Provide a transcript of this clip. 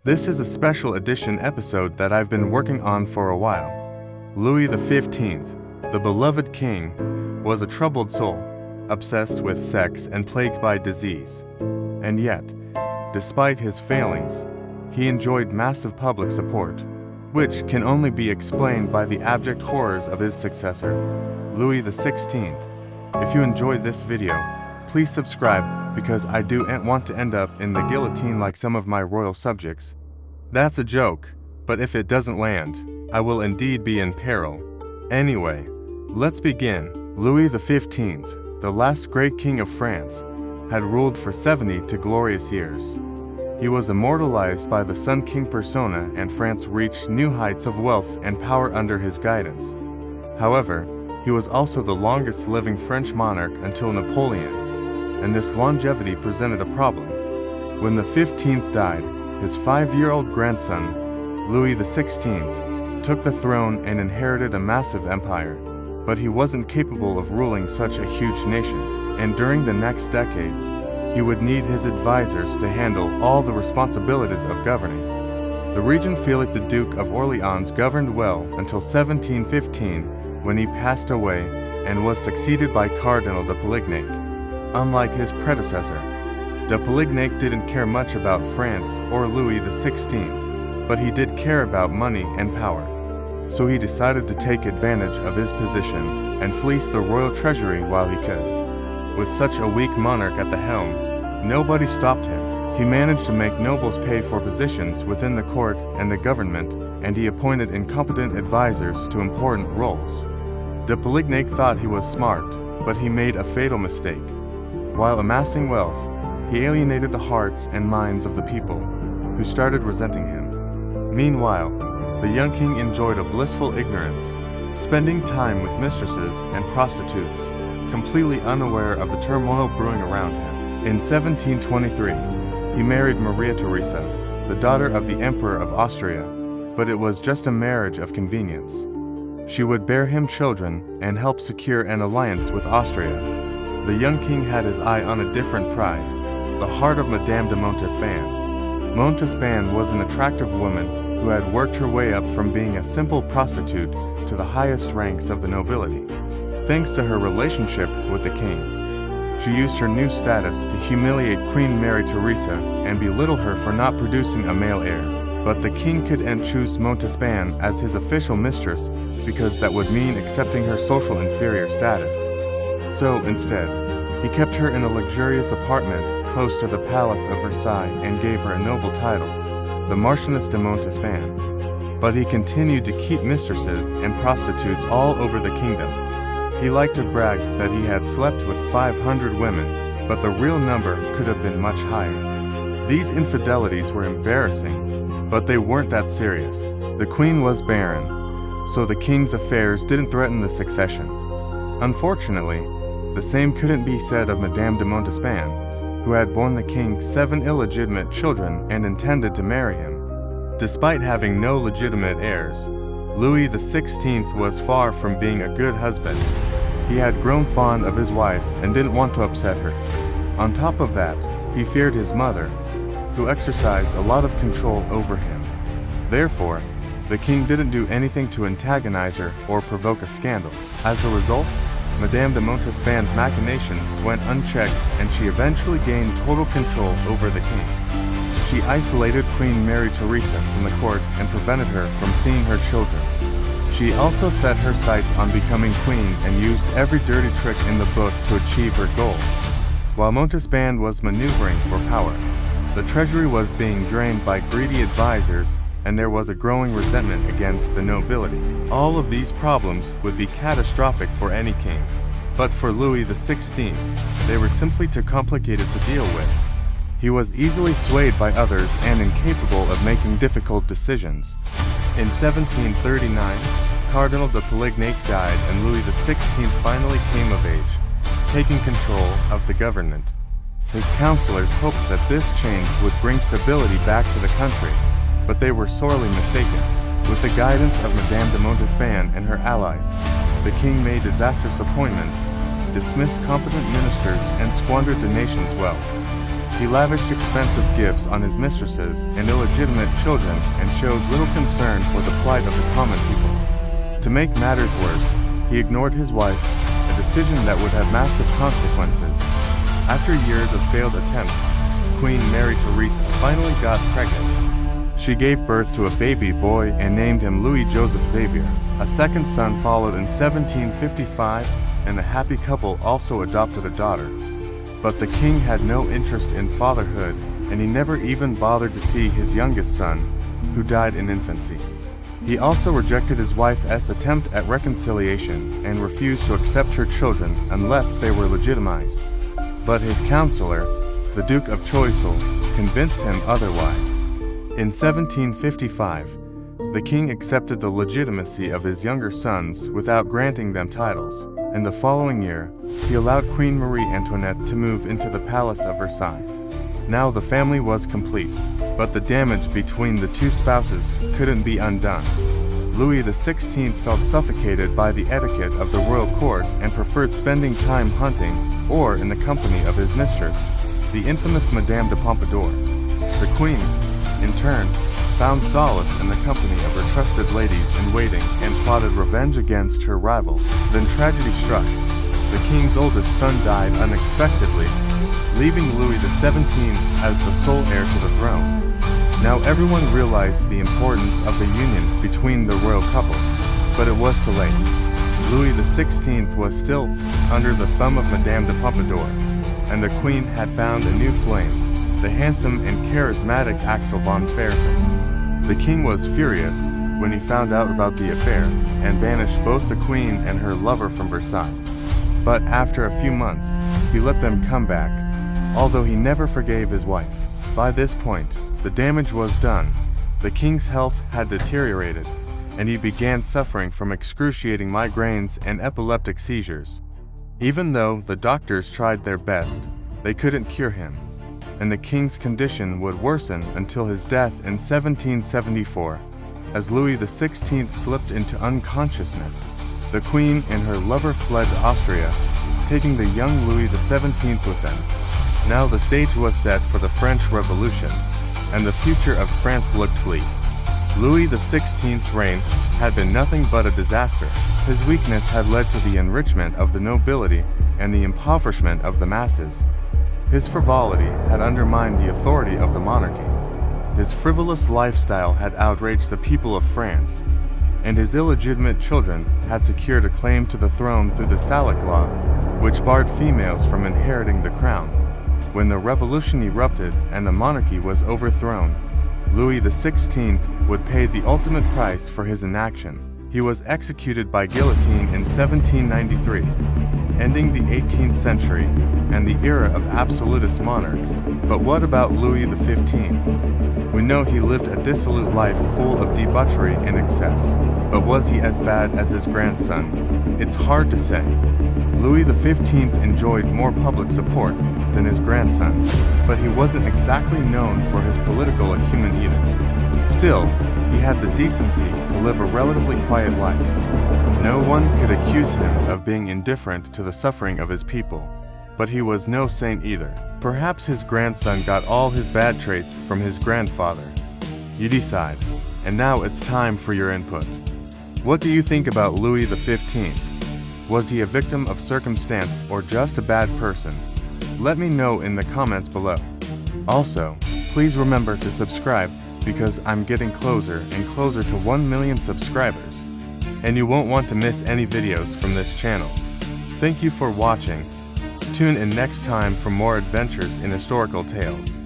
This is a special edition episode that I've been working on for a while. Louis XV, the beloved king, was a troubled soul, obsessed with sex and plagued by disease. And yet, despite his failings, he enjoyed massive public support, which can only be explained by the abject horrors of his successor, Louis XVI. If you enjoyed this video, please subscribe because I do want to end up in the guillotine like some of my royal subjects. That's a joke, but if it doesn't land, I will indeed be in peril. Anyway, let's begin. Louis XV, the last great king of France, had ruled for 70 glorious years. He was immortalized by the Sun King persona, and France reached new heights of wealth and power under his guidance. However, he was also the longest living French monarch until Napoleon, and this longevity presented a problem. When the 15th died, his 5-year-old grandson, Louis XVI, took the throne and inherited a massive empire, but he wasn't capable of ruling such a huge nation, and during the next decades, he would need his advisors to handle all the responsibilities of governing. The regent Philip the Duke of Orleans governed well until 1715, when he passed away and was succeeded by Cardinal de Polignac. Unlike his predecessor, de Polignac didn't care much about France or Louis XVI, but he did care about money and power. So he decided to take advantage of his position and fleece the royal treasury while he could. With such a weak monarch at the helm, nobody stopped him. He managed to make nobles pay for positions within the court and the government, and he appointed incompetent advisors to important roles. De Polignac thought he was smart, but he made a fatal mistake. While amassing wealth, he alienated the hearts and minds of the people, who started resenting him. Meanwhile, the young king enjoyed a blissful ignorance, spending time with mistresses and prostitutes, completely unaware of the turmoil brewing around him. In 1723, he married Maria Theresa, the daughter of the Emperor of Austria, but it was just a marriage of convenience. She would bear him children and help secure an alliance with Austria. The young king had his eye on a different prize, the heart of Madame de Montespan. Montespan was an attractive woman who had worked her way up from being a simple prostitute to the highest ranks of the nobility, thanks to her relationship with the king. She used her new status to humiliate Queen Mary Theresa and belittle her for not producing a male heir. But the king couldn't choose Montespan as his official mistress because that would mean accepting her social inferior status. So instead, he kept her in a luxurious apartment close to the palace of Versailles and gave her a noble title, the Marchioness de Montespan. But he continued to keep mistresses and prostitutes all over the kingdom. He liked to brag that he had slept with 500 women, but the real number could have been much higher. These infidelities were embarrassing, but they weren't that serious. The queen was barren, so the king's affairs didn't threaten the succession. Unfortunately, the same couldn't be said of Madame de Montespan, who had borne the king 7 illegitimate children and intended to marry him. Despite having no legitimate heirs, Louis XVI was far from being a good husband. He had grown fond of his wife and didn't want to upset her. On top of that, he feared his mother, who exercised a lot of control over him. Therefore, the king didn't do anything to antagonize her or provoke a scandal. As a result, Madame de Montespan's machinations went unchecked, and she eventually gained total control over the king. She isolated Queen Mary Theresa from the court and prevented her from seeing her children. She also set her sights on becoming queen and used every dirty trick in the book to achieve her goal. While Montespan was maneuvering for power, the treasury was being drained by greedy advisors, and there was a growing resentment against the nobility. All of these problems would be catastrophic for any king, but for Louis XVI, they were simply too complicated to deal with. He was easily swayed by others and incapable of making difficult decisions. In 1739, Cardinal de Polignac died and Louis XVI finally came of age, taking control of the government. His counselors hoped that this change would bring stability back to the country, but they were sorely mistaken. With the guidance of Madame de Montespan and her allies, the king made disastrous appointments, dismissed competent ministers, and squandered the nation's wealth. He lavished expensive gifts on his mistresses and illegitimate children and showed little concern for the plight of the common people. To make matters worse, he ignored his wife, a decision that would have massive consequences. After years of failed attempts, Queen Mary Theresa finally got pregnant. She gave birth to a baby boy and named him Louis Joseph Xavier. A second son followed in 1755, and the happy couple also adopted a daughter. But the king had no interest in fatherhood, and he never even bothered to see his youngest son, who died in infancy. He also rejected his wife's attempt at reconciliation and refused to accept her children unless they were legitimized. But his counselor, the Duke of Choiseul, convinced him otherwise. In 1755, the king accepted the legitimacy of his younger sons without granting them titles, and the following year, he allowed Queen Marie Antoinette to move into the palace of Versailles. Now the family was complete, but the damage between the two spouses couldn't be undone. Louis XVI felt suffocated by the etiquette of the royal court and preferred spending time hunting or in the company of his mistress, the infamous Madame de Pompadour. The queen, in turn, found solace in the company of her trusted ladies-in-waiting and plotted revenge against her rival. Then tragedy struck. The king's oldest son died unexpectedly, leaving Louis XVII as the sole heir to the throne. Now everyone realized the importance of the union between the royal couple, but it was too late. Louis XVI was still under the thumb of Madame de Pompadour, and the queen had found a new flame, the handsome and charismatic Axel von Fersen. The king was furious when he found out about the affair and banished both the queen and her lover from Versailles. But after a few months, he let them come back, although he never forgave his wife. By this point, the damage was done. The king's health had deteriorated, and he began suffering from excruciating migraines and epileptic seizures. Even though the doctors tried their best, they couldn't cure him, and the king's condition would worsen until his death in 1774. As Louis XVI slipped into unconsciousness, the queen and her lover fled to Austria, taking the young Louis XVII with them. Now the stage was set for the French Revolution, and the future of France looked bleak. Louis XVI's reign had been nothing but a disaster. His weakness had led to the enrichment of the nobility and the impoverishment of the masses. His frivolity had undermined the authority of the monarchy. His frivolous lifestyle had outraged the people of France, and his illegitimate children had secured a claim to the throne through the Salic law, which barred females from inheriting the crown. When the revolution erupted and the monarchy was overthrown, Louis XVI would pay the ultimate price for his inaction. He was executed by guillotine in 1793, ending the 18th century and the era of absolutist monarchs. But what about Louis XV? We know he lived a dissolute life full of debauchery and excess. But was he as bad as his grandson? It's hard to say. Louis XV enjoyed more public support than his grandson, but he wasn't exactly known for his political acumen either. Still, he had the decency to live a relatively quiet life. No one could accuse him of being indifferent to the suffering of his people, but he was no saint either. Perhaps his grandson got all his bad traits from his grandfather. You decide. And now it's time for your input. What do you think about Louis XV? Was he a victim of circumstance or just a bad person? Let me know in the comments below. Also, please remember to subscribe because I'm getting closer and closer to 1 million subscribers, and you won't want to miss any videos from this channel. Thank you for watching. Tune in next time for more adventures in historical tales.